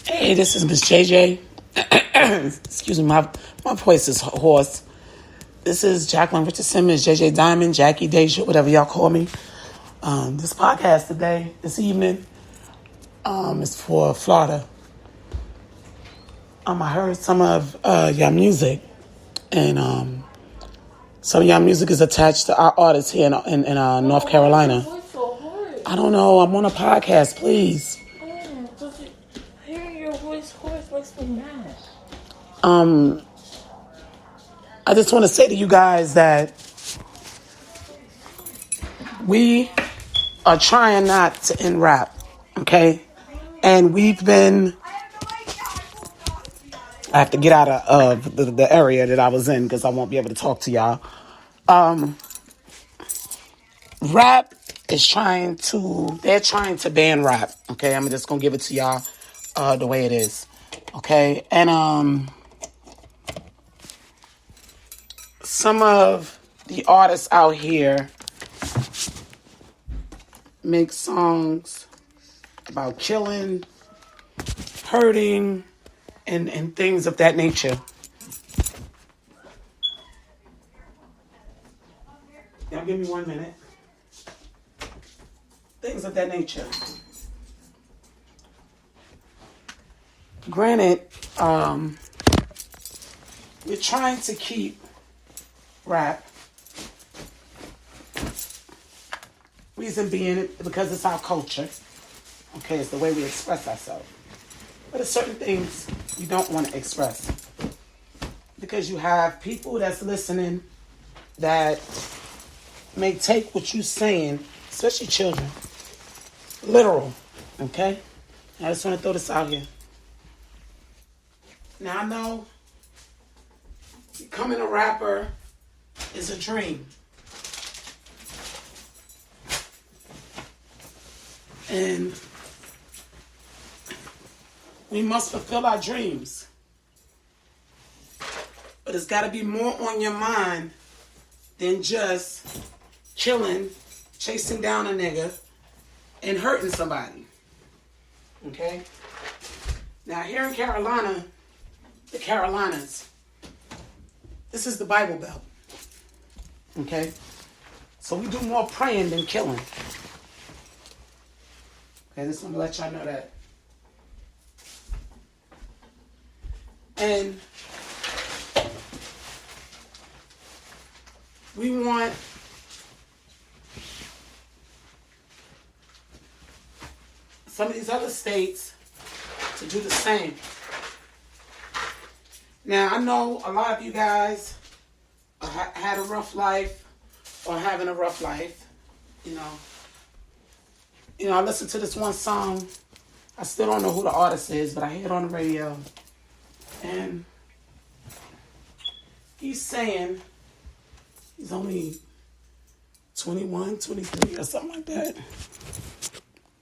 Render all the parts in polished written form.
Hey, this is Miss JJ. Excuse me, my voice is hoarse. This is Jacqueline Richardson, Miss JJ Diamond, Jackie Deja, whatever y'all call me. This podcast today, this evening, is for Florida. I heard some of y'all music, and some of y'all music is attached to our artists here in North Carolina. I don't know. I'm on a podcast, please. Hearing your voice hoarse makes me mad. I just want to say to you guys that we are trying not to end rap, okay? And we've been... I have to get out of the area that I was in because I won't be able to talk to y'all. Rap is they're trying to ban rap, okay? I'm just going to give it to y'all the way it is, okay? And some of the artists out here make songs about killing, hurting, and things of that nature. Y'all give me 1 minute. Things of that nature. Granted, we're trying to keep rap. Reason being because it's our culture. Okay, it's the way we express ourselves. But there's certain things you don't want to express. Because you have people that's listening that may take what you're saying, especially children, literal. Okay? I just want to throw this out here. Now I know becoming a rapper is a dream. And we must fulfill our dreams. But it's got to be more on your mind than just killing, chasing down a nigga, and hurting somebody. Okay? Now, here in Carolina, the Carolinas, this is the Bible Belt. Okay? So we do more praying than killing. Okay, just want to let y'all know that. And we want some of these other states to do the same. Now, I know a lot of you guys had a rough life or having a rough life, you know. I listened to this one song. I still don't know who the artist is, but I hear it on the radio. And he's saying he's only 21, 23 or something like that.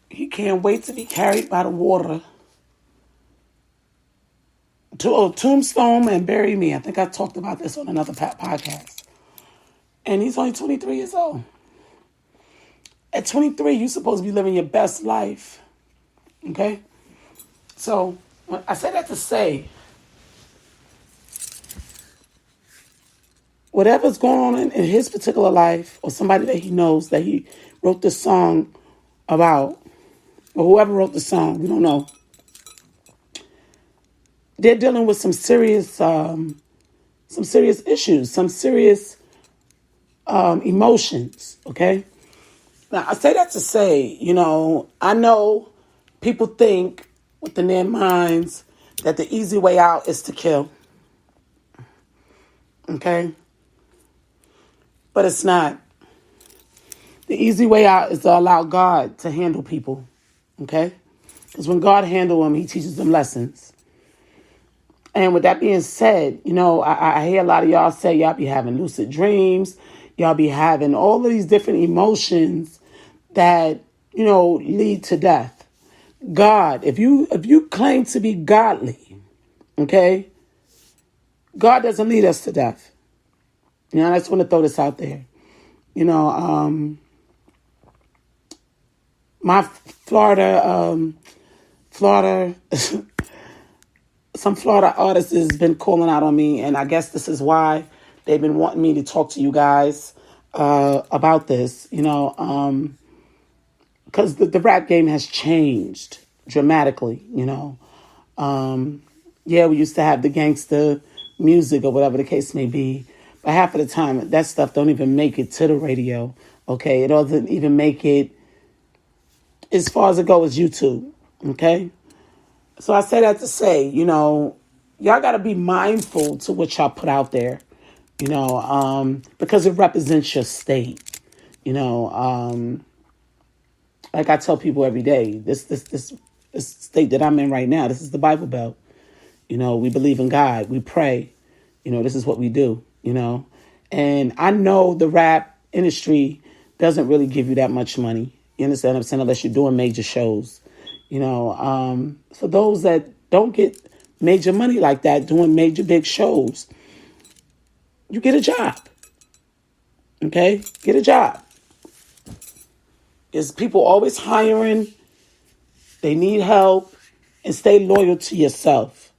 He can't wait to be carried by the water to a tombstone and bury me. I think I talked about this on another podcast. And he's only 23 years old. At 23, you're supposed to be living your best life. Okay? So, when I say that to say, whatever's going on in his particular life, or somebody that he knows that he wrote this song about, or whoever wrote the song, we don't know. They're dealing with some serious issues, some serious emotions, okay? Now, I say that to say, I know people think within their minds that the easy way out is to kill. Okay? But it's not. The easy way out is to allow God to handle people. Okay? Because when God handles them, he teaches them lessons. And with that being said, I hear a lot of y'all say y'all be having lucid dreams. Y'all be having all of these different emotions that, lead to death. God, if you claim to be godly, okay, God doesn't lead us to death. I just want to throw this out there. My Florida some Florida artists has been calling out on me, and I guess this is why they've been wanting me to talk to you guys about this, because the rap game has changed dramatically, Yeah, we used to have the gangster music or whatever the case may be, but half of the time that stuff don't even make it to the radio, okay? It doesn't even make it as far as it goes YouTube, okay? So I say that to say, y'all got to be mindful to what y'all put out there, because it represents your state, like I tell people every day, this state that I'm in right now, this is the Bible Belt. We believe in God. We pray. This is what we do, And I know the rap industry doesn't really give you that much money. You understand what I'm saying? Unless you're doing major shows. For those that don't get major money like that, doing major big shows, you get a job. Okay? Get a job. Is people always hiring? They need help. And stay loyal to yourself.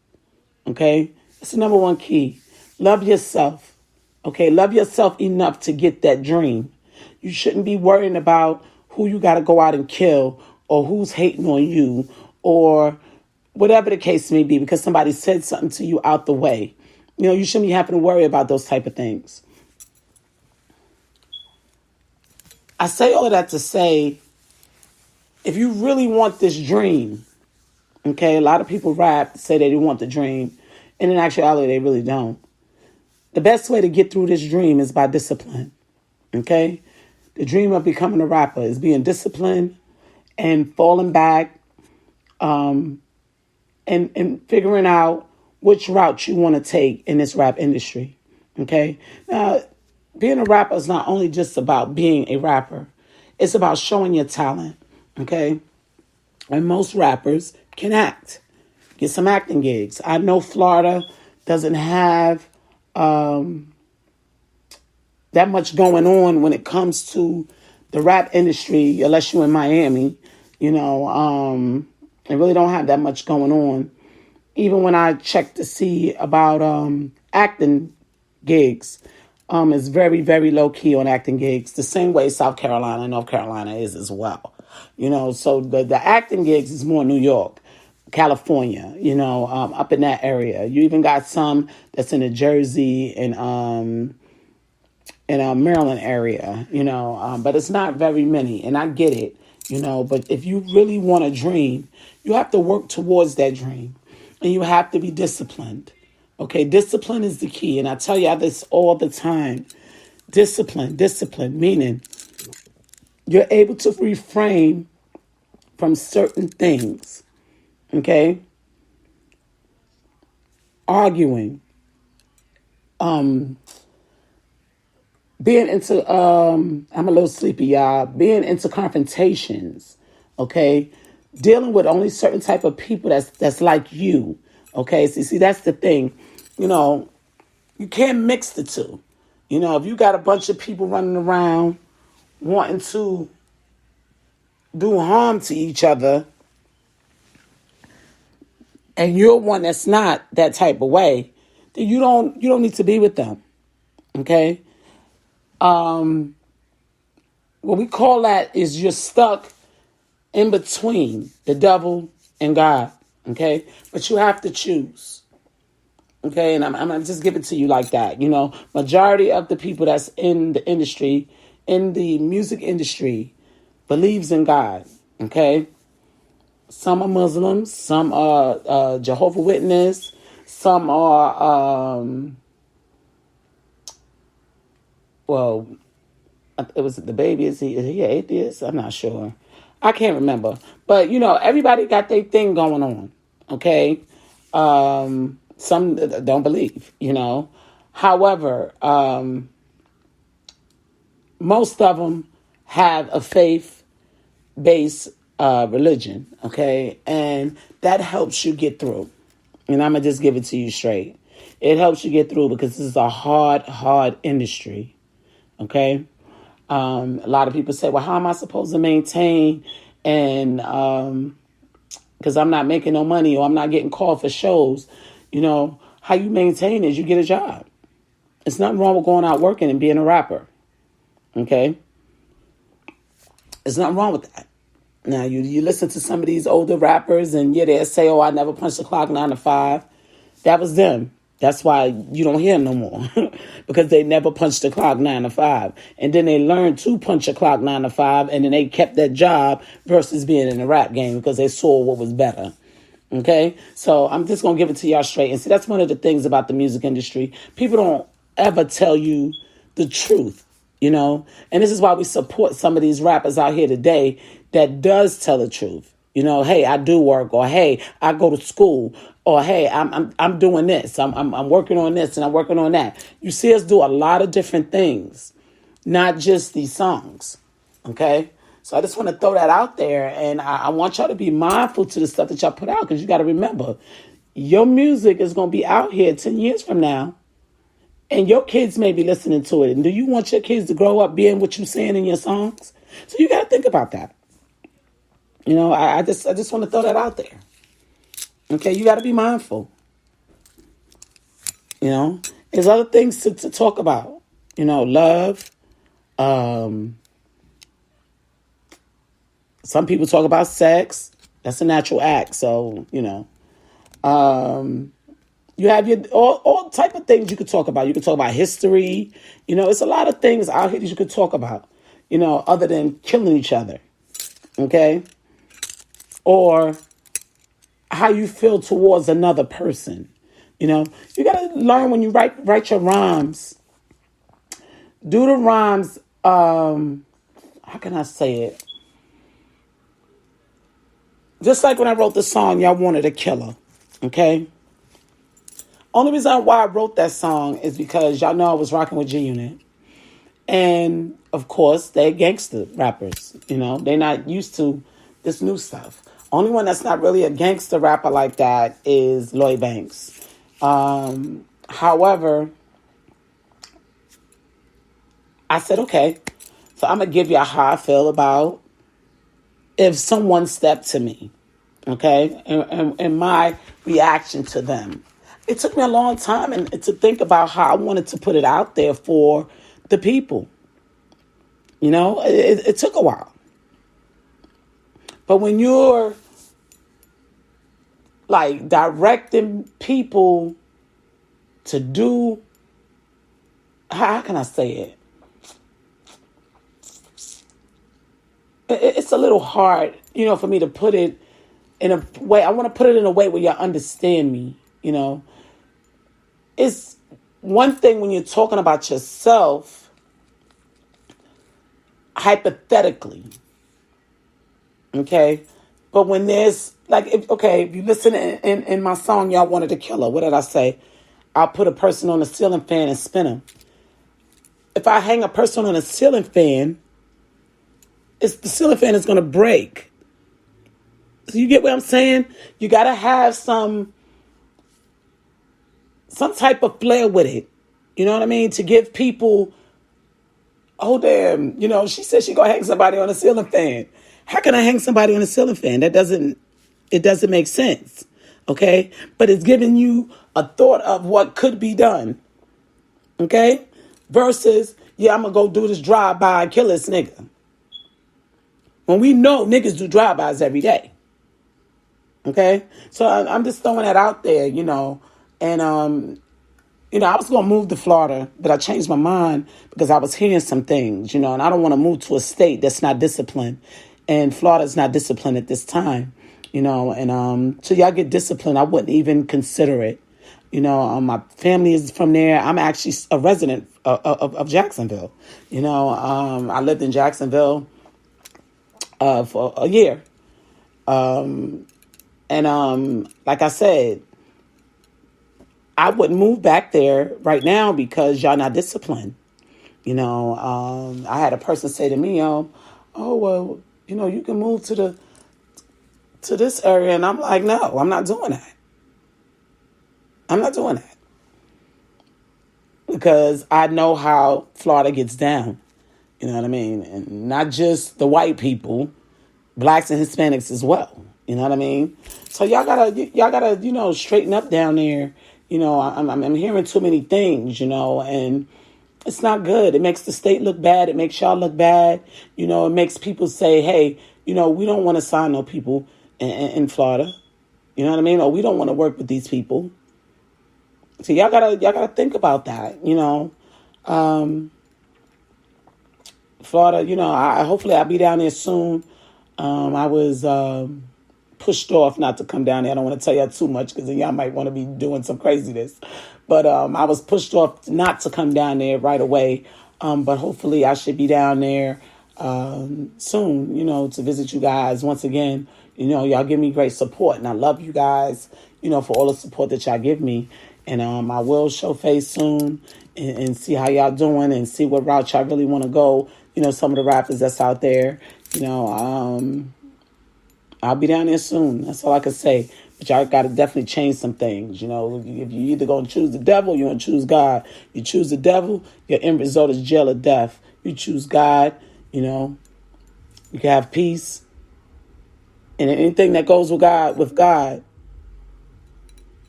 Okay? That's the number one key. Love yourself. Okay? Love yourself enough to get that dream. You shouldn't be worrying about who you got to go out and kill or who's hating on you or whatever the case may be because somebody said something to you out the way. You shouldn't be having to worry about those type of things. I say all of that to say, if you really want this dream, okay, a lot of people rap, say they want the dream, and in actuality, they really don't. The best way to get through this dream is by discipline, okay? The dream of becoming a rapper is being disciplined and falling back and figuring out which route you want to take in this rap industry, okay? Now, being a rapper is not only just about being a rapper. It's about showing your talent, okay? And most rappers can act. Get some acting gigs. I know Florida doesn't have that much going on when it comes to the rap industry, unless you're in Miami, they really don't have that much going on. Even when I check to see about acting gigs, it's very, very low key on acting gigs, the same way South Carolina and North Carolina is as well. So the acting gigs is more New York, California, up in that area. You even got some that's in the Jersey and Maryland area, but it's not very many. And I get it, but if you really want a dream, you have to work towards that dream and you have to be disciplined. Okay, discipline is the key. And I tell you this all the time. Discipline, meaning you're able to refrain from certain things. Okay? Arguing. Being into, I'm a little sleepy, y'all. Being into confrontations. Okay? Dealing with only certain type of people that's like you. Okay? See, that's the thing. You can't mix the two. If you got a bunch of people running around wanting to do harm to each other, and you're one that's not that type of way, then you don't need to be with them. Okay? What we call that is you're stuck in between the devil and God. Okay? But you have to choose. Okay, and I'm going to just give it to you like that. Majority of the people that's in the industry, in the music industry, believes in God. Okay? Some are Muslims, some are Jehovah's Witness, some are, it was the baby. Is he an atheist? I'm not sure. I can't remember. But, everybody got their thing going on. Okay? Some don't believe, However, most of them have a faith-based religion, okay? And that helps you get through. And I'm going to just give it to you straight. It helps you get through because this is a hard industry, okay? A lot of people say, well, how am I supposed to maintain and because I'm not making no money or I'm not getting called for shows. How you maintain is you get a job. It's nothing wrong with going out working and being a rapper. Okay? There's nothing wrong with that. Now, you listen to some of these older rappers and they'll say, I never punched the clock 9 to 5. That was them. That's why you don't hear them no more. Because they never punched the clock 9 to 5. And then they learned to punch the clock 9 to 5. And then they kept that job versus being in the rap game because they saw what was better. Okay? So I'm just going to give it to y'all straight. And see, that's one of the things about the music industry. People don't ever tell you the truth. And this is why we support some of these rappers out here today that does tell the truth. Hey, I do work, or hey, I go to school, or hey, I'm doing this. I'm working on this and I'm working on that. You see us do a lot of different things, not just these songs. Okay? So I just want to throw that out there, and I want y'all to be mindful to the stuff that y'all put out, because you got to remember, your music is going to be out here 10 years from now. And your kids may be listening to it. And do you want your kids to grow up being what you're saying in your songs? So you got to think about that. I just want to throw that out there. Okay, you got to be mindful. There's other things to talk about. Love. Some people talk about sex. That's a natural act. So, you have your all type of things you could talk about. You could talk about history. It's a lot of things out here that you could talk about, other than killing each other. Okay? Or how you feel towards another person. You got to learn when you write your rhymes. Do the rhymes, how can I say it? Just like when I wrote the song, Y'all Wanted a Killer. Okay? Only reason why I wrote that song is because y'all know I was rocking with G-Unit. And, of course, they're gangster rappers. They're not used to this new stuff. Only one that's not really a gangster rapper like that is Lloyd Banks. However, I said, okay, so I'm going to give you how I feel about if someone stepped to me, okay, and my reaction to them. It took me a long time to think about how I wanted to put it out there for the people. It took a while. But when you're like directing people to do, how can I say it? It's a little hard, for me to put it in a way. I want to put it in a way where you understand me, It's one thing when you're talking about yourself, hypothetically, okay? But when there's, like, if you listen in my song, Y'all Wanted a Killer, what did I say? I'll put a person on a ceiling fan and spin him. If I hang a person on a ceiling fan, the ceiling fan is going to break. So you get what I'm saying? You got to have some type of flair with it. You know what I mean? To give people, oh, damn, she said she going to hang somebody on a ceiling fan. How can I hang somebody on a ceiling fan? It doesn't make sense. Okay? But it's giving you a thought of what could be done. Okay? Versus, I'm going to go do this drive-by and kill this nigga. When we know niggas do drive-bys every day. Okay? So I'm just throwing that out there, And, I was going to move to Florida, but I changed my mind because I was hearing some things, and I don't want to move to a state that's not disciplined. And Florida's not disciplined at this time, and till y'all get disciplined, I wouldn't even consider it. My family is from there. I'm actually a resident of Jacksonville. I lived in Jacksonville for a year. Like I said, I wouldn't move back there right now because y'all not disciplined. I had a person say to me, oh, well, you can move to this area. And I'm like, no, I'm not doing that. I'm not doing that. Because I know how Florida gets down. You know what I mean? And not just the white people, blacks and Hispanics as well. You know what I mean? So y'all gotta, straighten up down there. I'm hearing too many things, and it's not good. It makes the state look bad. It makes y'all look bad. It makes people say, hey, we don't want to sign no people in Florida. You know what I mean? Or we don't want to work with these people. So y'all gotta think about that. Florida, hopefully I'll be down there soon. I was pushed off not to come down there. I don't want to tell y'all too much because then y'all might want to be doing some craziness. But I was pushed off not to come down there right away. But hopefully I should be down there soon, to visit you guys once again. Y'all give me great support, and I love you guys, for all the support that y'all give me. And I will show face soon and see how y'all doing and see what route y'all really want to go. Some of the rappers that's out there, I'll be down there soon. That's all I can say. But y'all got to definitely change some things. If you either going to choose the devil, you're going to choose God. You choose the devil, your end result is jail or death. You choose God, you can have peace. And anything that goes with God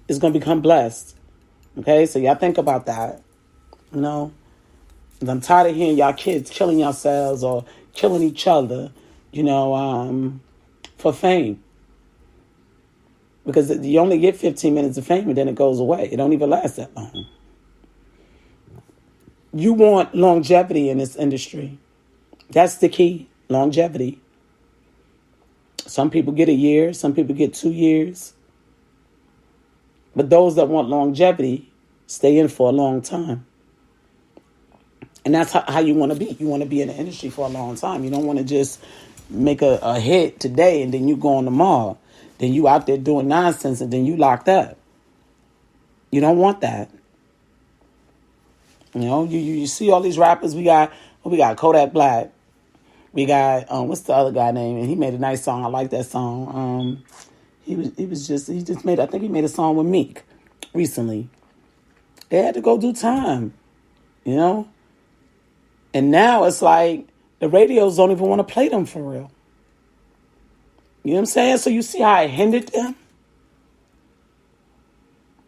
is going to become blessed. Okay? So y'all think about that. I'm tired of hearing y'all kids killing yourselves or killing each other, for fame. Because you only get 15 minutes of fame and then it goes away. It don't even last that long. You want longevity in this industry. That's the key, longevity. Some people get a year, some people get 2 years. But those that want longevity stay in for a long time. And that's how you want to be. You want to be in the industry for a long time. You don't want to just make a hit today and then you go on tomorrow. Then you out there doing nonsense and then you locked up. You don't want that. You see all these rappers. We got Kodak Black. We got what's the other guy name? And he made a nice song. I like that song. He made a song with Meek recently. They had to go do time, And now it's like the radios don't even want to play them for real. You know what I'm saying? So you see how it hindered them?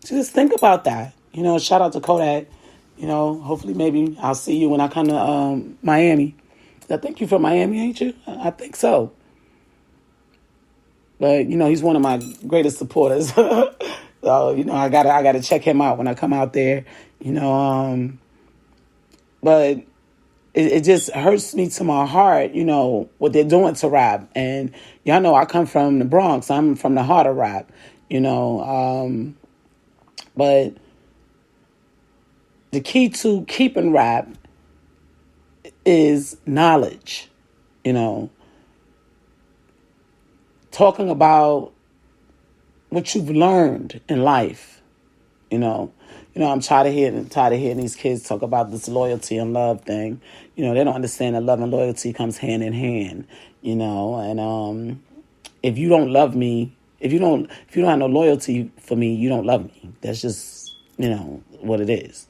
So just think about that. Shout out to Kodak. Hopefully maybe I'll see you when I come to Miami. I think you're from Miami, ain't you? I think so. But, he's one of my greatest supporters. So, I gotta check him out when I come out there. But it just hurts me to my heart, what they're doing to rap. And y'all know I come from the Bronx. I'm from the heart of rap, But the key to keeping rap is knowledge, Talking about what you've learned in life, I'm tired of hearing these kids talk about this loyalty and love thing. They don't understand that love and loyalty comes hand in hand, and if you don't love me, if you don't have no loyalty for me, you don't love me. That's just, what it is.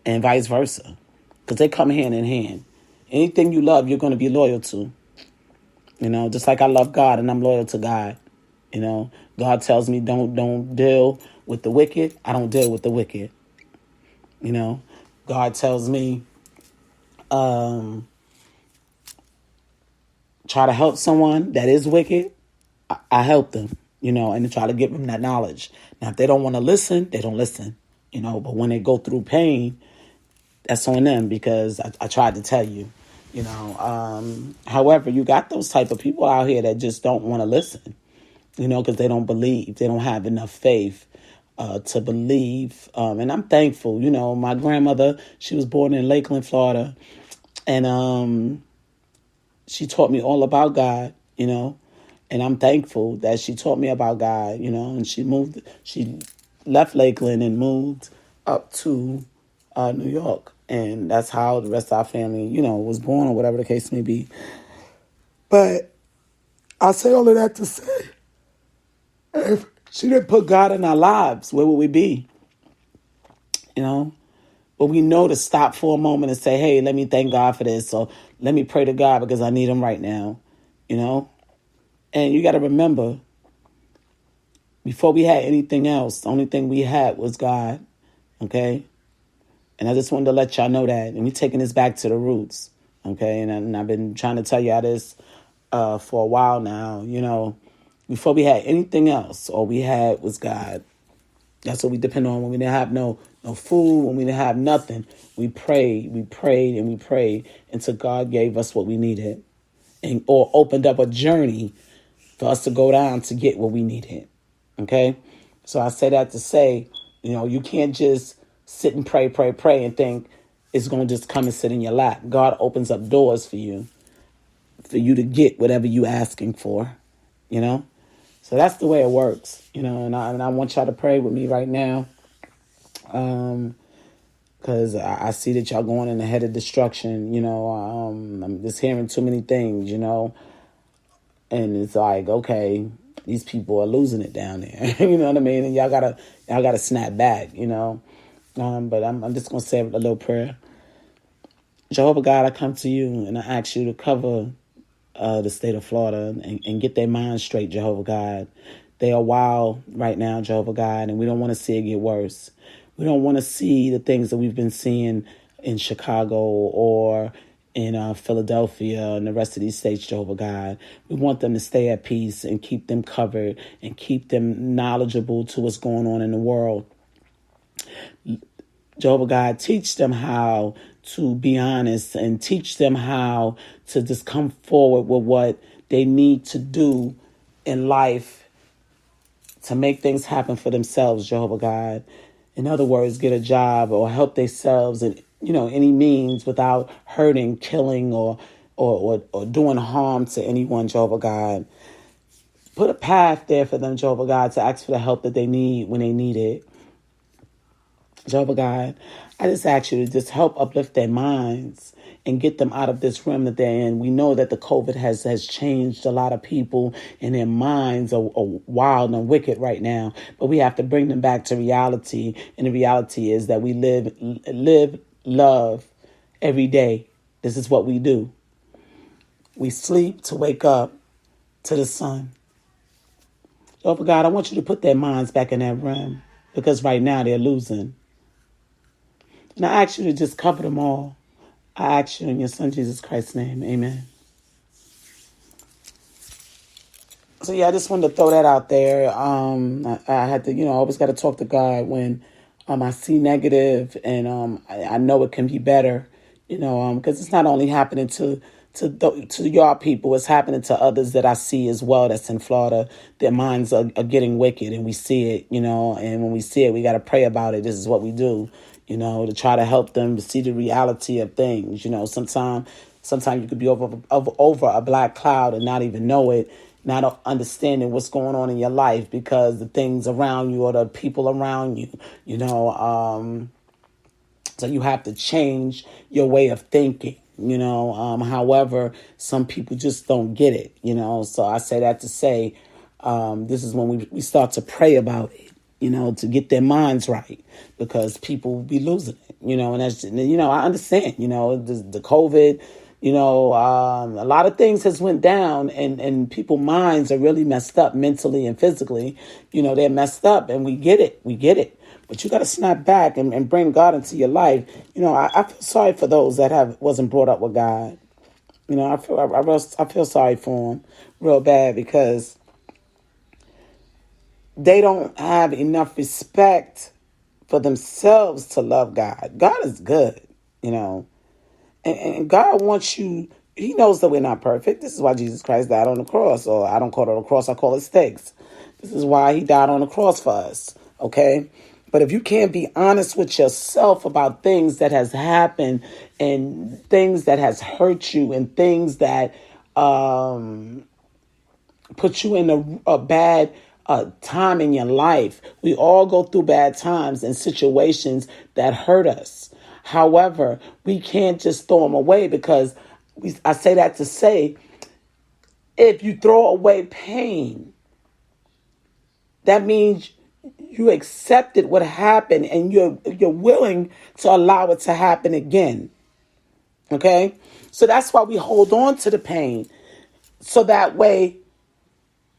And vice versa. Because they come hand in hand. Anything you love, you're going to be loyal to. Just like I love God and I'm loyal to God. God tells me don't deal with the wicked. I don't deal with the wicked. God tells me try to help someone that is wicked. I help them, and try to give them that knowledge. Now, if they don't want to listen, they don't listen, but when they go through pain, that's on them because I tried to tell you, however, you got those type of people out here that just don't want to listen, because they don't believe. They don't have enough faith to believe. And I'm thankful, my grandmother, she was born in Lakeland, Florida. And she taught me all about God, and I'm thankful that she taught me about God, and she left Lakeland and moved up to New York. And that's how the rest of our family, was born or whatever the case may be. But I say all of that to say, if she didn't put God in our lives, where would we be? But we know to stop for a moment and say, hey, let me thank God for this. Or let me pray to God because I need him right now, And you got to remember, Before we had anything else, the only thing we had was God. Okay? And I just wanted to let y'all know that. And we're taking this back to the roots. Okay? And I've been trying to tell y'all this for a while now. Before we had anything else, all we had was God. That's what we depend on when we didn't have no food, when we didn't have nothing. We prayed, and we prayed until God gave us what we needed, or opened up a journey for us to go down to get what we needed. Okay? So I say that to say, you can't just sit and pray, and think it's going to just come and sit in your lap. God opens up doors for you to get whatever you asking for, So that's the way it works, and I want y'all to pray with me right now. Because I see that y'all going in the head of destruction, I'm just hearing too many things, and it's like, okay, these people are losing it down there, you know what I mean? And y'all gotta snap back, but I'm just going to say a little prayer. Jehovah God, I come to you and I ask you to cover the state of Florida and get their minds straight, Jehovah God. They are wild right now, Jehovah God, and we don't want to see it get worse. We don't want to see the things that we've been seeing in Chicago or in Philadelphia and the rest of these states, Jehovah God. We want them to stay at peace and keep them covered and keep them knowledgeable to what's going on in the world. Jehovah God, teach them how to be honest and teach them how to just come forward with what they need to do in life to make things happen for themselves, Jehovah God. In other words, get a job or help themselves in, any means without hurting, killing, or doing harm to anyone, Jehovah God. Put a path there for them, Jehovah God, to ask for the help that they need when they need it. Jehovah God, I just ask you to just help uplift their minds and get them out of this realm that they're in. We know that the COVID has changed a lot of people and their minds are wild and wicked right now. But we have to bring them back to reality. And the reality is that we live, love every day. This is what we do. We sleep to wake up to the sun. Jehovah God, I want you to put their minds back in that realm because right now they're losing. And I ask you to just cover them all. I ask you in your son, Jesus Christ's name. Amen. So, I just wanted to throw that out there. I had to, I always got to talk to God when I see negative and I know it can be better, because it's not only happening to your people, it's happening to others that I see as well that's in Florida. Their minds are getting wicked and we see it, and when we see it, we got to pray about it. This is what we do. To try to help them to see the reality of things. Sometimes you could be over a black cloud and not even know it, not understanding what's going on in your life because the things around you or the people around you, so you have to change your way of thinking. However, some people just don't get it, so I say that to say, this is when we start to pray about it. To get their minds right because people will be losing it, and that's, I understand, the COVID, a lot of things has went down and people's minds are really messed up mentally and physically, they're messed up and we get it. But you got to snap back and bring God into your life. I feel sorry for those that wasn't brought up with God. I feel sorry for them real bad because they don't have enough respect for themselves to love God. God is good, and God wants you. He knows that we're not perfect. This is why Jesus Christ died on the cross, or I don't call it a cross, I call it stakes. This is why he died on the cross for us, okay? But if you can't be honest with yourself about things that has happened and things that has hurt you and things that put you in a bad time in your life. We all go through bad times and situations that hurt us. However, we can't just throw them away because I say that to say, if you throw away pain, that means you accepted what happened and you're willing to allow it to happen again. Okay? So that's why we hold on to the pain. So that way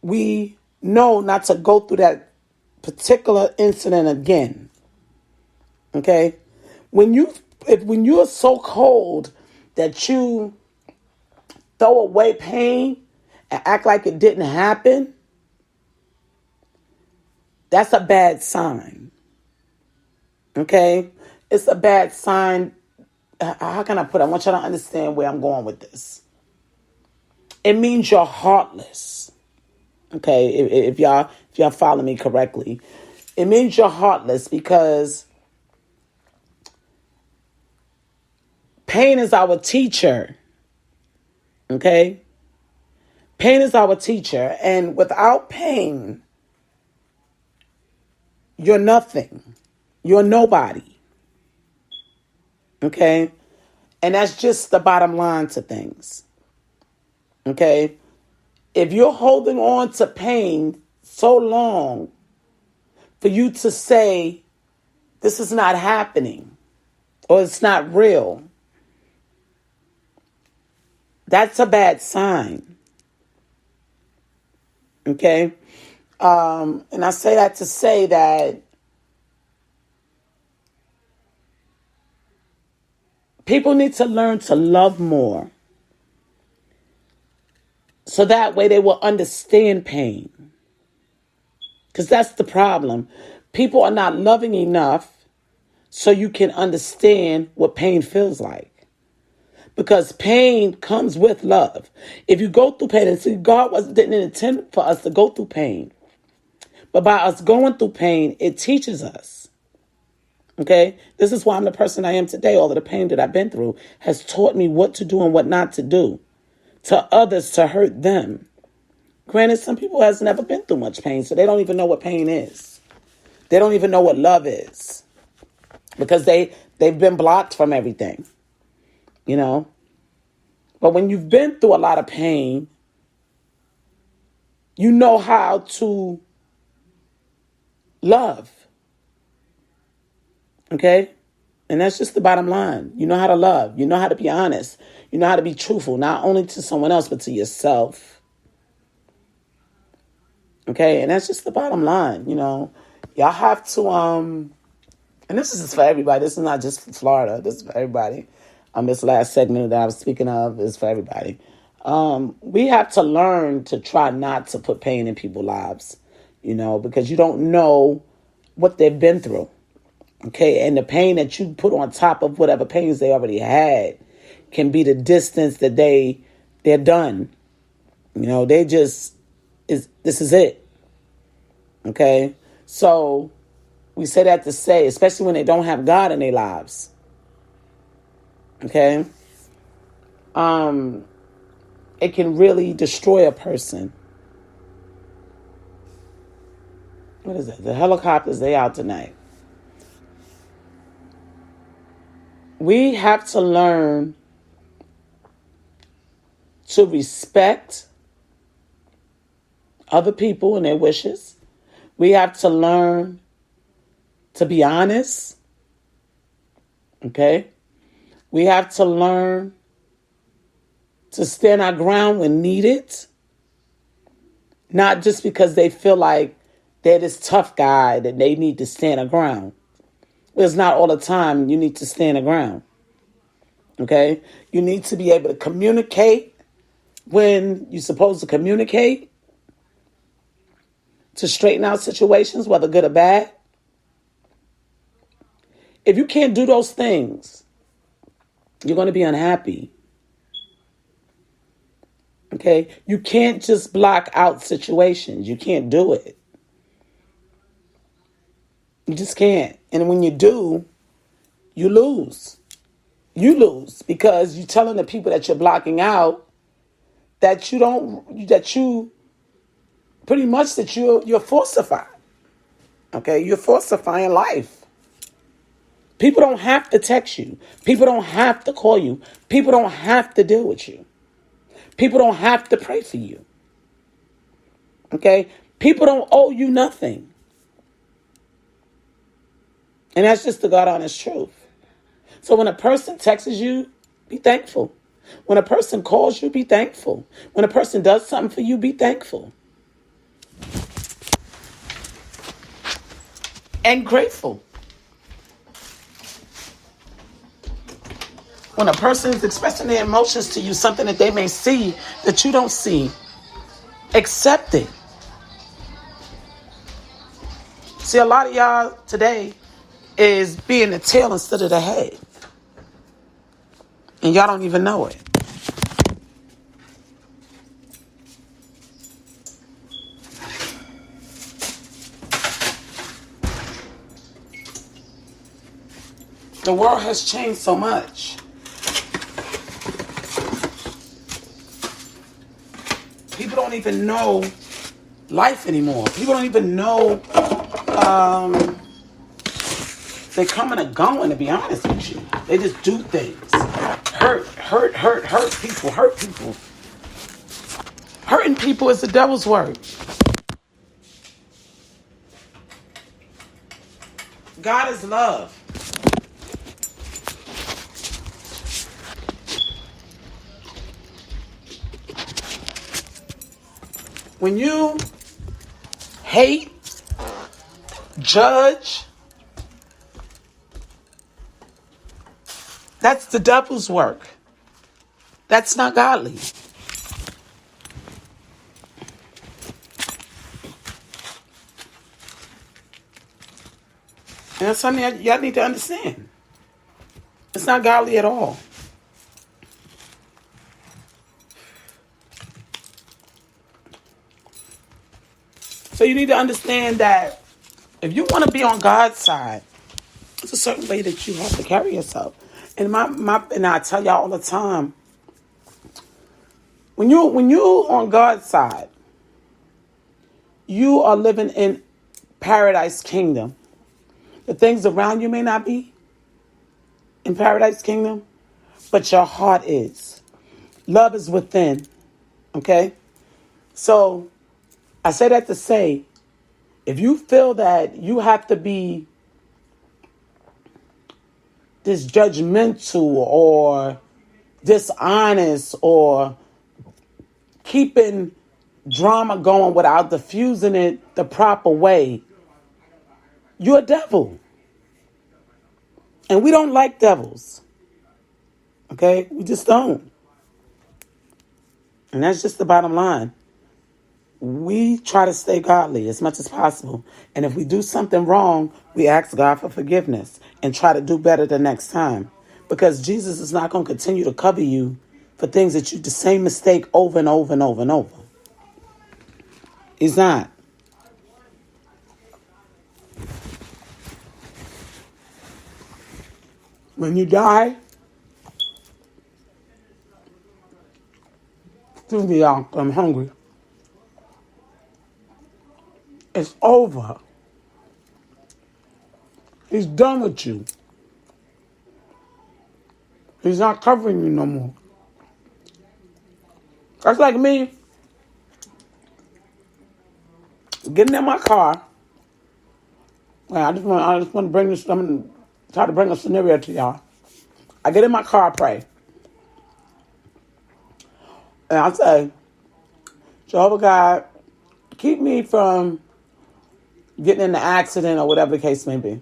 we know not to go through particular incident again. Okay? When you're so cold that you throw away pain and act like it didn't happen, that's a bad sign. Okay? It's a bad sign. How can I put it? I want you to understand where I'm going with this. It means you're heartless. Okay? If y'all follow me correctly. It means you're heartless because pain is our teacher. Okay? Pain is our teacher. And without pain, you're nothing. You're nobody. Okay? And that's just the bottom line to things. Okay? If you're holding on to pain so long for you to say, this is not happening, or it's not real, that's a bad sign. Okay? And I say that to say that people need to learn to love more. So that way they will understand pain. Because that's the problem. People are not loving enough so you can understand what pain feels like. Because pain comes with love. If you go through pain, and see, didn't intend for us to go through pain. But by us going through pain, it teaches us. Okay? This is why I'm the person I am today. All of the pain that I've been through has taught me what to do and what not to do to others to hurt them. Granted, some people has never been through much pain, so they don't even know what pain is. They don't even know what love is. Because they've been blocked from everything. You know? But when you've been through a lot of pain, you know how to love. Okay? And that's just the bottom line. You know how to love. You know how to be honest. You know how to be truthful, not only to someone else, but to yourself. Okay? And that's just the bottom line, you know. Y'all have to, and this is for everybody. This is not just for Florida. This is for everybody. This last segment that I was speaking of is for everybody. We have to learn to try not to put pain in people's lives, you know, because you don't know what they've been through. Okay, and the pain that you put on top of whatever pains they already had can be the distance that they're done. You know, this is it. Okay, so we say that to say, especially when they don't have God in their lives. Okay, it can really destroy a person. What is it? The helicopters, they out tonight. We have to learn to respect other people and their wishes. We have to learn to be honest. Okay? We have to learn to stand our ground when needed. Not just because they feel like they're this tough guy that they need to stand their ground. It's not all the time you need to stand your ground. Okay? You need to be able to communicate when you're supposed to communicate to straighten out situations, whether good or bad. If you can't do those things, you're going to be unhappy. Okay? You can't just block out situations. You can't do it. You just can't. And when you do, you lose. You lose because you're telling the people that you're blocking out that you're falsified. Okay? You're falsifying life. People don't have to text you. People don't have to call you. People don't have to deal with you. People don't have to pray for you. Okay? People don't owe you nothing. And that's just the God honest truth. So when a person texts you, be thankful. When a person calls you, be thankful. When a person does something for you, be thankful. and grateful. When a person is expressing their emotions to you, something that they may see that you don't see, accept it. See, a lot of y'all today is being the tail instead of the head. And y'all don't even know it. The world has changed so much. People don't even know life anymore. People don't even know they're coming and going, to be honest with you. They just do things. Hurt people, hurt people. Hurting people is the devil's work. God is love. When you hate, judge, that's the devil's work. That's not godly. And that's something y'all need to understand. It's not godly at all. So you need to understand that if you want to be on God's side, it's a certain way that you have to carry yourself. And and I tell y'all all the time, when you on God's side, you are living in paradise kingdom. The things around you may not be in paradise kingdom, but your heart is. Love is within. Okay? So I say that to say, if you feel that you have to be this judgmental or dishonest or keeping drama going without diffusing it the proper way, you're a devil. And we don't like devils. Okay? We just don't. And that's just the bottom line. We try to stay godly as much as possible. And if we do something wrong, we ask God for forgiveness and try to do better the next time. Because Jesus is not going to continue to cover you for things that you the same mistake over and over and over and over. He's not. When you die, excuse me, y'all, I'm hungry. It's over. He's done with you. He's not covering you no more. That's like me getting in my car. Well, I just want to bring this. I'm gonna try to bring a scenario to y'all. I get in my car, I pray, and I say, Jehovah God, keep me from getting in an accident or whatever the case may be.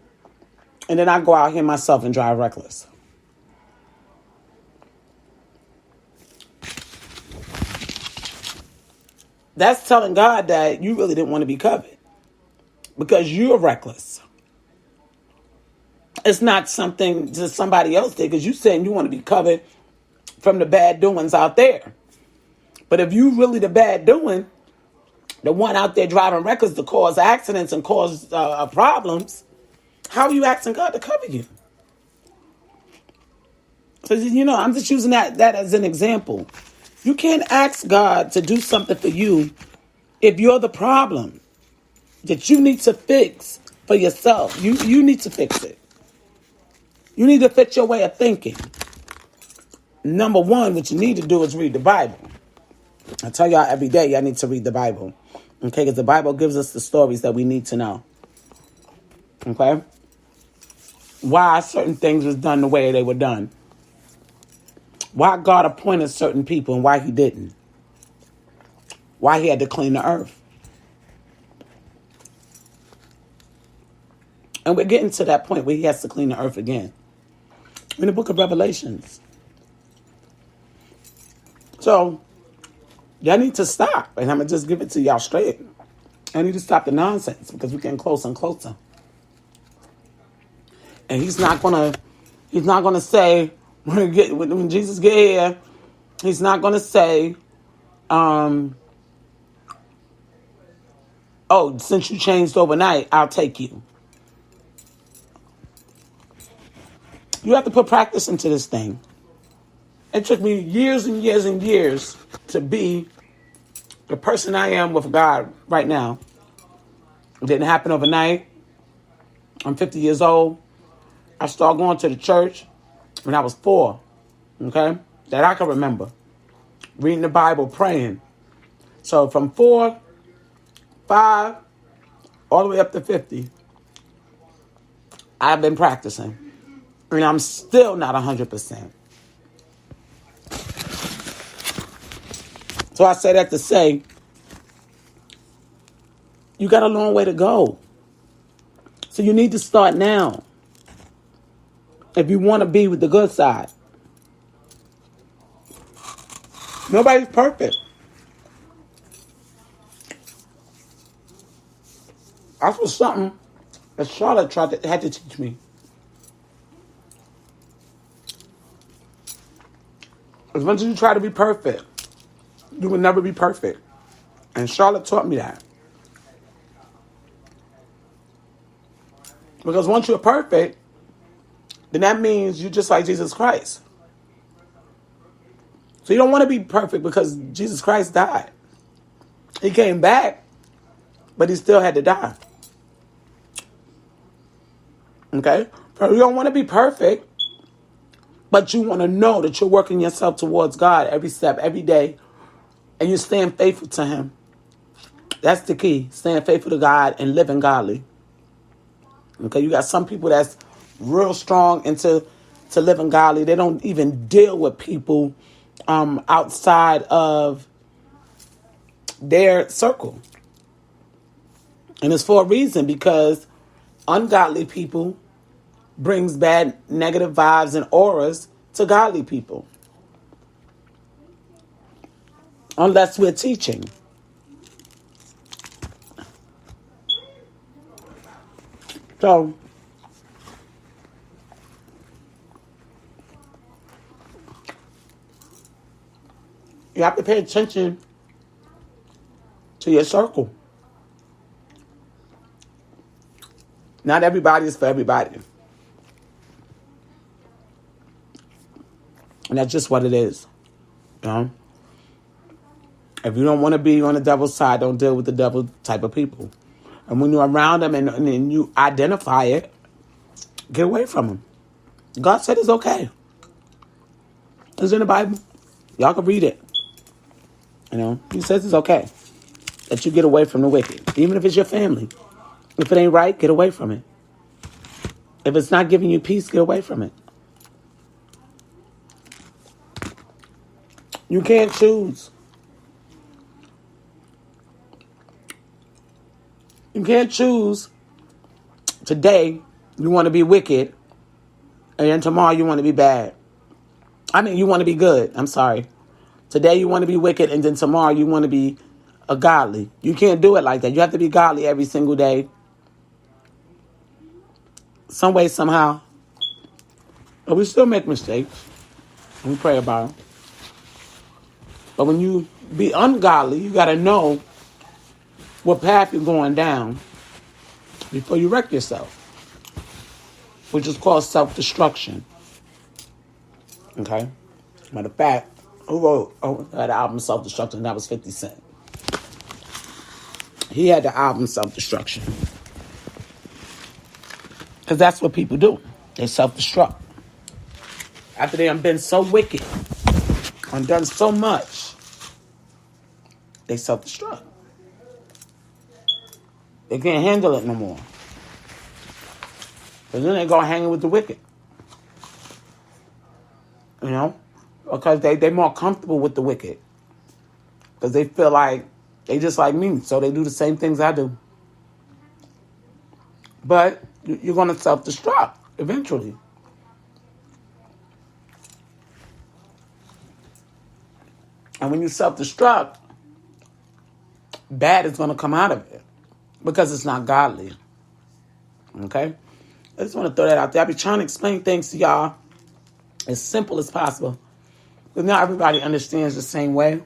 And then I go out here myself and drive reckless. That's telling God that you really didn't want to be covered because you're reckless. It's not something that somebody else did because you saying you want to be covered from the bad doings out there. But if you really the bad doing, the one out there driving reckless to cause accidents and cause problems, how are you asking God to cover you? So, I'm just using that as an example. You can't ask God to do something for you if you're the problem that you need to fix for yourself. You need to fix it. You need to fix your way of thinking. Number one, what you need to do is read the Bible. I tell y'all every day, y'all need to read the Bible. Okay, because the Bible gives us the stories that we need to know. Okay? Why certain things was done the way they were done. Why God appointed certain people and why he didn't. Why he had to clean the earth. And we're getting to that point where he has to clean the earth again. In the book of Revelations. So, y'all need to stop. And I'm going to just give it to y'all straight. I need to stop the nonsense because we're getting closer and closer. And he's not gonna say, when Jesus get here, he's not gonna say, oh, since you changed overnight, I'll take you. You have to put practice into this thing. It took me years and years and years to be the person I am with God right now. It didn't happen overnight. I'm 50 years old. I started going to the church when I was 4, okay? That I can remember. Reading the Bible, praying. So from 4, 5, all the way up to 50, I've been practicing. And I'm still not 100%. So I say that to say, you got a long way to go. So you need to start now. If you want to be with the good side. Nobody's perfect. That was something that Charlotte had to teach me. As much as you try to be perfect, you will never be perfect. And Charlotte taught me that. Because once you're perfect, then that means you're just like Jesus Christ. So you don't want to be perfect because Jesus Christ died. He came back, but he still had to die. Okay? So you don't want to be perfect, but you want to know that you're working yourself towards God every step, every day, and you're staying faithful to him. That's the key, staying faithful to God and living godly. Okay, you got some people that's real strong into living godly. They don't even deal with people outside of their circle. And it's for a reason, because ungodly people brings bad negative vibes and auras to godly people. Unless we're teaching. So, you have to pay attention to your circle. Not everybody is for everybody. And that's just what it is. You know? If you don't want to be on the devil's side, don't deal with the devil type of people. And when you're around them and you identify it, get away from them. God said it's okay. It's in the Bible. Y'all can read it. You know, he says it's okay that you get away from the wicked. Even if it's your family. If it ain't right, get away from it. If it's not giving you peace, get away from it. You can't choose. You can't choose today you want to be wicked and then tomorrow you want to be bad. I mean, you want to be good. I'm sorry. Today you want to be wicked and then tomorrow you want to be a godly. You can't do it like that. You have to be godly every single day. Some way, somehow. But we still make mistakes. And we pray about them. But when you be ungodly, you got to know what path you're going down before you wreck yourself, which is called self-destruction. Okay? Matter of fact, who wrote that album Self-Destruction? That was 50 Cent. He had the album Self-Destruction. Because that's what people do. They self-destruct. After they have been so wicked and done so much, they self-destruct. They can't handle it no more. But then they go hanging with the wicked. You know? Because they're more comfortable with the wicked. Because they feel like they just like me. So they do the same things I do. But you're going to self-destruct eventually. And when you self-destruct, bad is going to come out of it because it's not godly. Okay? I just want to throw that out there. I be trying to explain things to y'all as simple as possible. But not everybody understands the same way.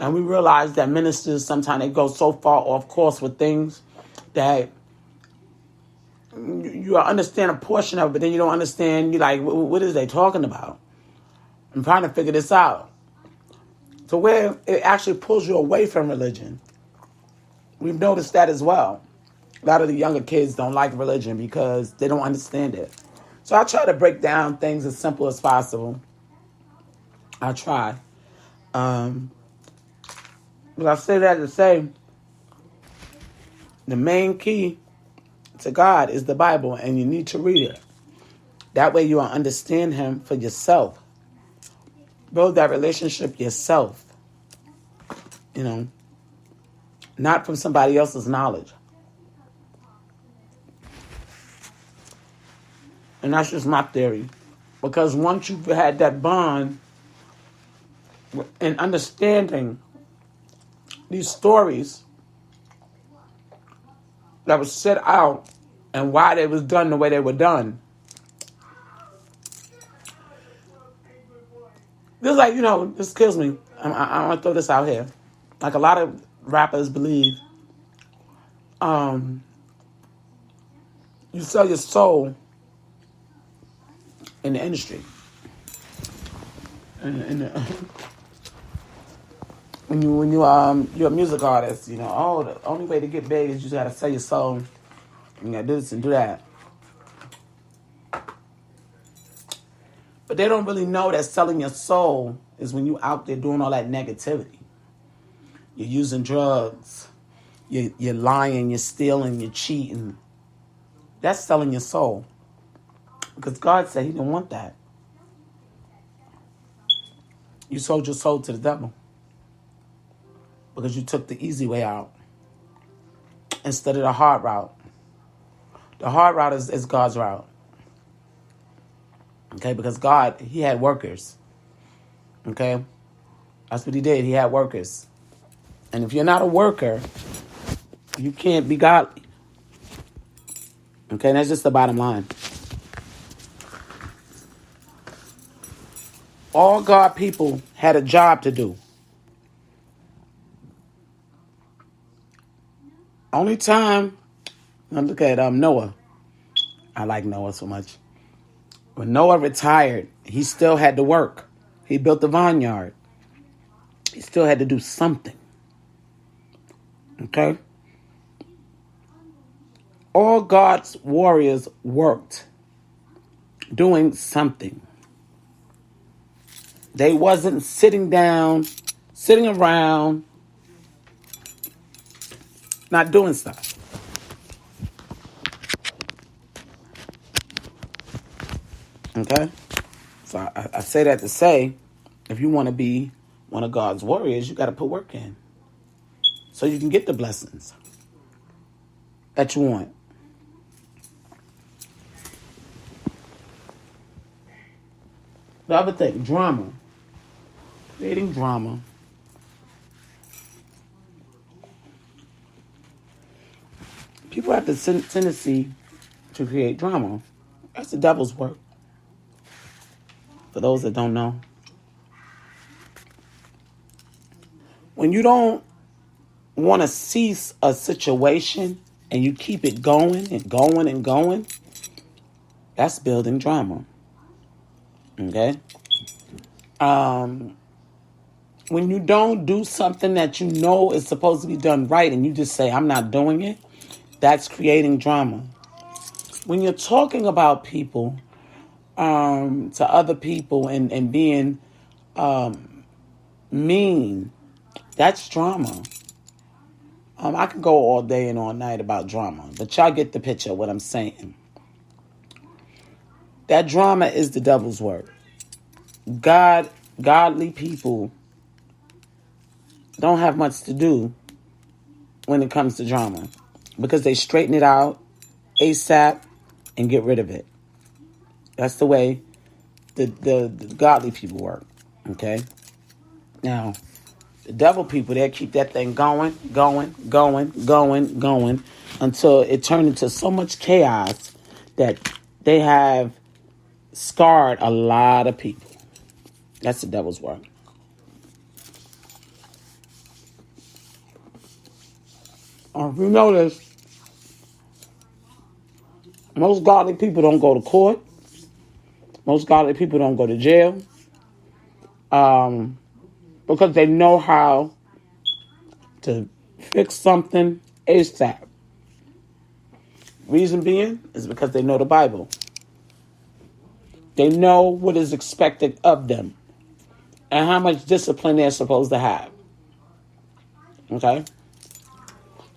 And we realize that ministers, sometimes they go so far off course with things that you understand a portion of it, but then you don't understand, you're like, what is they talking about? I'm trying to figure this out. So where it actually pulls you away from religion. We've noticed that as well. A lot of the younger kids don't like religion because they don't understand it. So I try to break down things as simple as possible. I try. But I say that to say, the main key to God is the Bible, and you need to read it. That way you will understand Him for yourself. Build that relationship yourself. Not from somebody else's knowledge. And that's just my theory. Because once you've had that bond and understanding these stories that was set out and why they was done the way they were done. This like, this kills me. I want to throw this out here. Like a lot of rappers believe you sell your soul in the industry. When you're a music artist, the only way to get big is you gotta sell your soul. You gotta do this and do that. But they don't really know that selling your soul is when you out there doing all that negativity. You're using drugs. You're lying. You're stealing. You're cheating. That's selling your soul. Because God said He didn't want that. You sold your soul to the devil. Because you took the easy way out instead of the hard route. The hard route is God's route. Okay, because God, He had workers. Okay? That's what He did. He had workers. And if you're not a worker, you can't be godly. Okay, that's just the bottom line. All God people had a job to do. Only time, look at Noah. I like Noah so much. When Noah retired, he still had to work. He built the vineyard. He still had to do something. Okay? All God's warriors worked, doing something. They wasn't sitting around, not doing stuff. Okay? So I say that to say, if you want to be one of God's warriors, you got to put work in. So you can get the blessings that you want. The other thing, drama. Creating drama. People have the tendency to create drama. That's the devil's work. For those that don't know. When you don't want to cease a situation and you keep it going and going and going, that's building drama. Okay? When you don't do something that you know is supposed to be done right and you just say, I'm not doing it, that's creating drama. When you're talking about people to other people and being mean, that's drama. I can go all day and all night about drama, but y'all get the picture of what I'm saying. That drama is the devil's work. Godly people don't have much to do when it comes to drama because they straighten it out ASAP. and get rid of it. That's the way the godly people work. Okay? Now, the devil people, they keep that thing going until it turned into so much chaos that they have scarred a lot of people. That's the devil's work. If you notice, most godly people don't go to court. Most godly people don't go to jail. Because they know how to fix something ASAP. Reason being is because they know the Bible. They know what is expected of them and how much discipline they're supposed to have. Okay?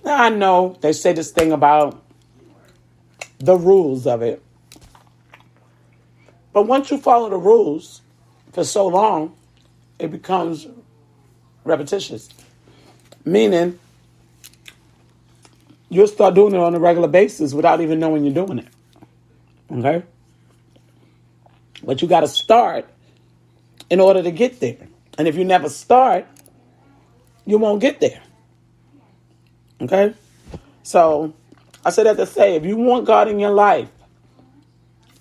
Now, I know they say this thing about the rules of it. But once you follow the rules for so long, it becomes repetitious. Meaning, you'll start doing it on a regular basis without even knowing you're doing it. Okay? But you got to start in order to get there. And if you never start, you won't get there. Okay? So, I say that to say, if you want God in your life,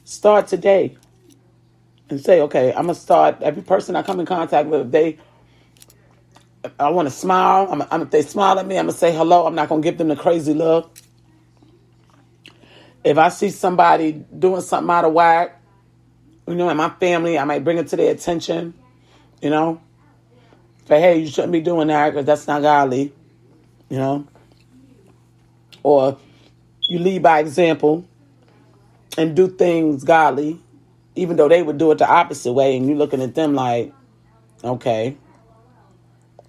start today. And say, okay, I'm going to start, every person I come in contact with, I want to smile. If they smile at me, I'm going to say hello. I'm not going to give them the crazy look. If I see somebody doing something out of whack, in my family, I might bring it to their attention, Say, hey, you shouldn't be doing that because that's not godly, Or you lead by example and do things godly, even though they would do it the opposite way, and you're looking at them like, okay,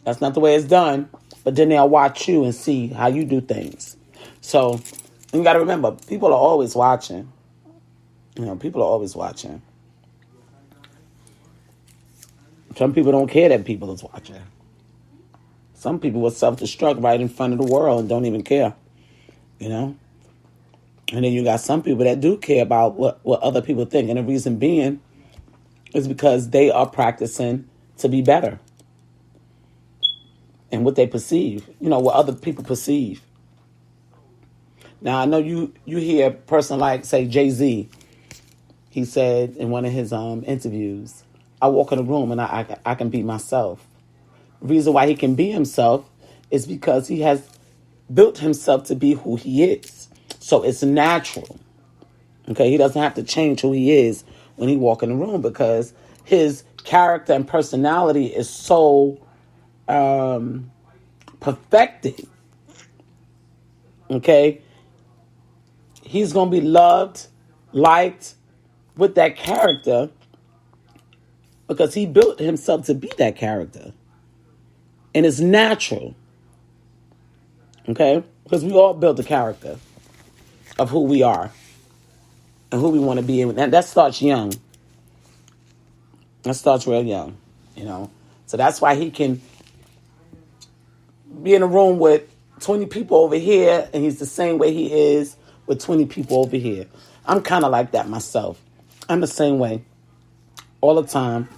that's not the way it's done. But then they'll watch you and see how you do things. So you got to remember, people are always watching. People are always watching. Some people don't care that people is watching. Some people will self-destruct right in front of the world and don't even care, And then you got some people that do care about what other people think. And the reason being is because they are practicing to be better. And what they perceive, what other people perceive. Now, I know you hear a person like, say, Jay-Z. He said in one of his interviews, I walk in a room and I can be myself. The reason why he can be himself is because he has built himself to be who he is. So it's natural. Okay, he doesn't have to change who he is when he walk in the room because his character and personality is so perfected. Okay, he's going to be loved, liked with that character because he built himself to be that character. And it's natural. Okay, because we all build the character of who we are and who we want to be. And that starts young. That starts real young, So that's why he can be in a room with 20 people over here and he's the same way he is with 20 people over here. I'm kind of like that myself. I'm the same way all the time.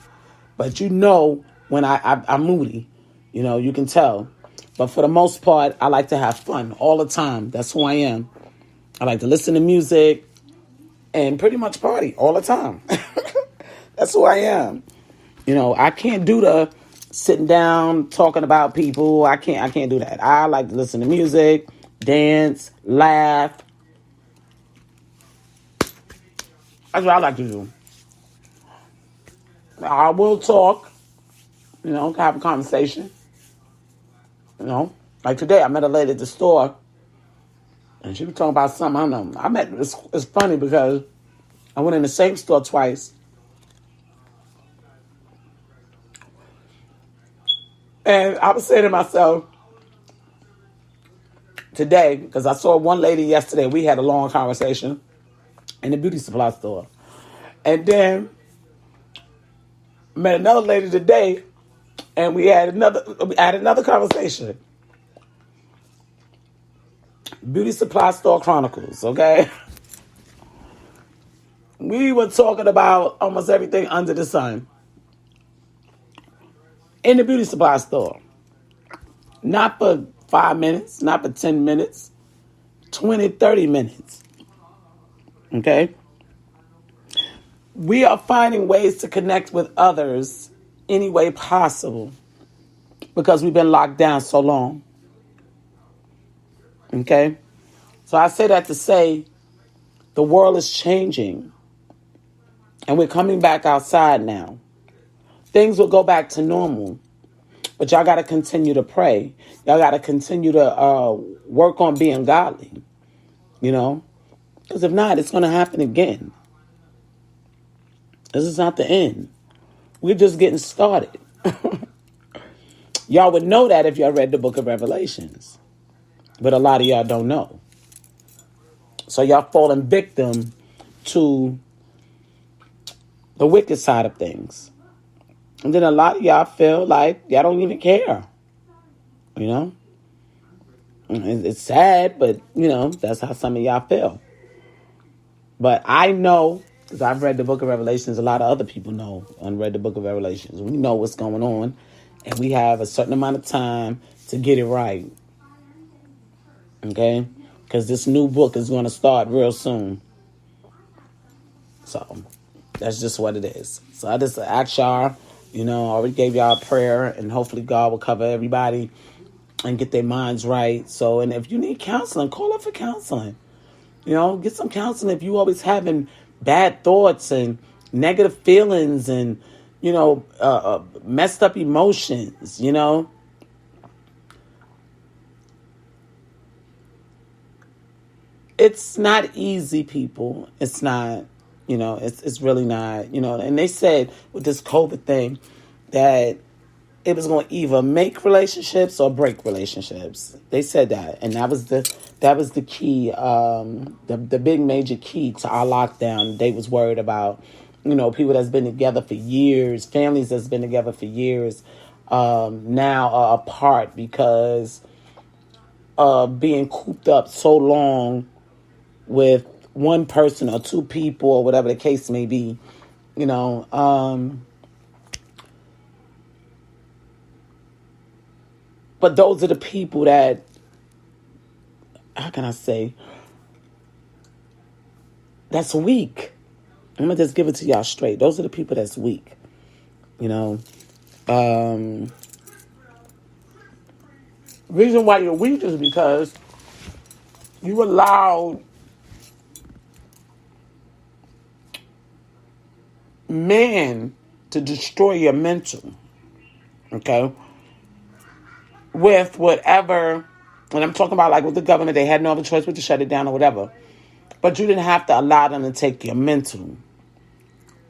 But when I'm moody, you can tell. But for the most part, I like to have fun all the time. That's who I am. I like to listen to music and pretty much party all the time. That's who I am. I can't do the sitting down talking about people. I can't do that. I like to listen to music, dance, laugh. That's what I like to do. I will talk, have a conversation. Like today, I met a lady at the store, and she was talking about something. I don't know. It's funny because I went in the same store twice. And I was saying to myself today, because I saw one lady yesterday, we had a long conversation in the beauty supply store. And then met another lady today, and we had another conversation. Beauty supply store chronicles, okay? We were talking about almost everything under the sun in the beauty supply store. Not for 5 minutes, not for 10 minutes, 20, 30 minutes. Okay? We are finding ways to connect with others any way possible because we've been locked down so long. Okay? So I say that to say the world is changing and we're coming back outside now. Things will go back to normal, but y'all got to continue to pray. Y'all got to continue to work on being godly, because if not, it's going to happen again. This is not the end. We're just getting started. Y'all would know that if y'all read the book of Revelations. But a lot of y'all don't know. So y'all falling victim to the wicked side of things. And then a lot of y'all feel like y'all don't even care. It's sad, but, that's how some of y'all feel. But I know, because I've read the book of Revelations, a lot of other people know and read the book of Revelations. We know what's going on, and we have a certain amount of time to get it right. Okay? Because this new book is going to start real soon. So, that's just what it is. So, I just ask y'all, I already gave y'all a prayer, and hopefully God will cover everybody and get their minds right. So, and if you need counseling, call up for counseling. Get some counseling if you always having bad thoughts and negative feelings and, messed up emotions, It's not easy, people. It's not, it's really not, and they said with this COVID thing that it was going to either make relationships or break relationships. They said that, and that was the key, the big major key to our lockdown. They was worried about, people that's been together for years, families that's been together for years, now are apart because of being cooped up so long with one person or two people or whatever the case may be, But those are the people that, how can I say, that's weak. I'm going to just give it to y'all straight. Those are the people that's weak. Reason why you're weak is because you allowed man to destroy your mental. Okay? With whatever, and I'm talking about like with the government, they had no other choice but to shut it down or whatever. But you didn't have to allow them to take your mental.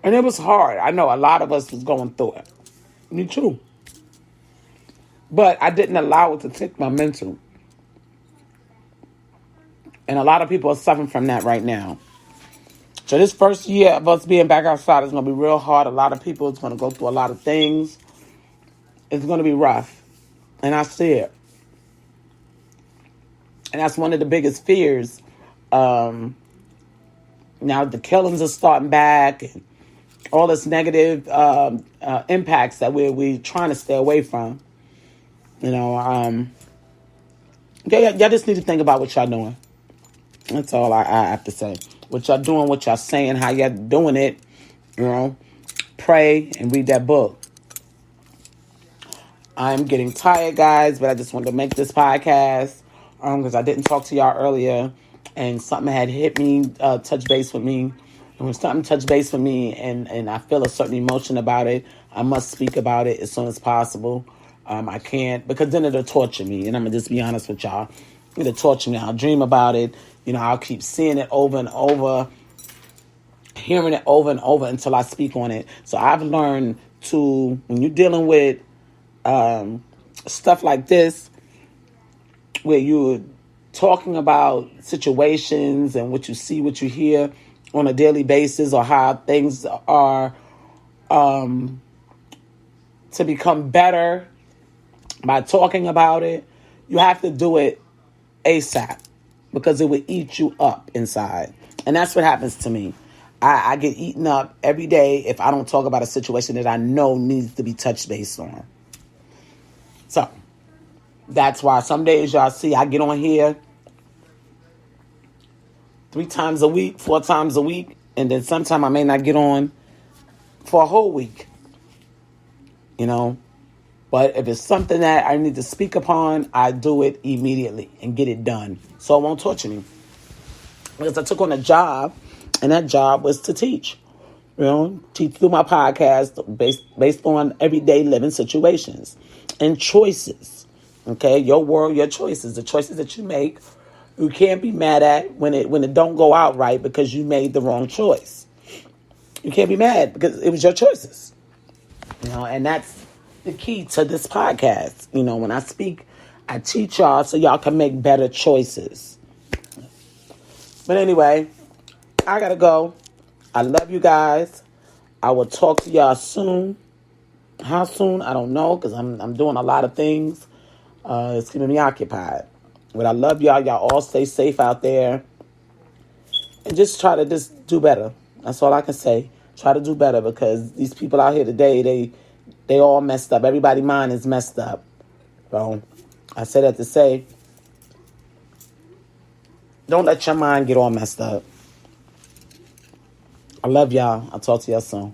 And it was hard. I know a lot of us was going through it. Me too. But I didn't allow it to take my mental. And a lot of people are suffering from that right now. So this first year of us being back outside is going to be real hard. A lot of people is going to go through a lot of things. It's going to be rough. And I see it. And that's one of the biggest fears. Now the killings are starting back. And all this negative impacts that we're trying to stay away from. Y'all just need to think about what y'all doing. That's all I have to say. What y'all doing, what y'all saying, how y'all doing it. Pray and read that book. I'm getting tired, guys, but I just wanted to make this podcast because I didn't talk to y'all earlier, and something had hit me, touch base with me. And when something touched base with me and I feel a certain emotion about it, I must speak about it as soon as possible. I can't, because then it'll torture me, and I'm going to just be honest with y'all. It'll torture me. I'll dream about it. I'll keep seeing it over and over, hearing it over and over until I speak on it. So I've learned to, when you're dealing with stuff like this, where you're talking about situations and what you see, what you hear on a daily basis, or how things are to become better by talking about it, you have to do it ASAP, because it will eat you up inside. And that's what happens to me. I get eaten up every day if I don't talk about a situation that I know needs to be touched base on. So, that's why some days y'all see I get on here 3 times a week, 4 times a week, and then sometime I may not get on for a whole week. You know? But if it's something that I need to speak upon, I do it immediately and get it done. So it won't torture me. Because I took on a job, and that job was to teach. You know, teach through my podcast based on everyday living situations and choices. Okay, your world, your choices, the choices that you make, you can't be mad at when it don't go out right because you made the wrong choice. You can't be mad because it was your choices. You know, and that's the key to this podcast. You know, when I speak, I teach y'all so y'all can make better choices. But anyway, I gotta go. I love you guys. I will talk to y'all soon. How soon? I don't know, because I'm doing a lot of things. It's keeping me occupied. But I love y'all. Y'all all stay safe out there. And just try to just do better. That's all I can say. Try to do better, because these people out here today, they all messed up. Everybody's mind is messed up. So I say that to say, don't let your mind get all messed up. I love y'all. I'll talk to y'all soon.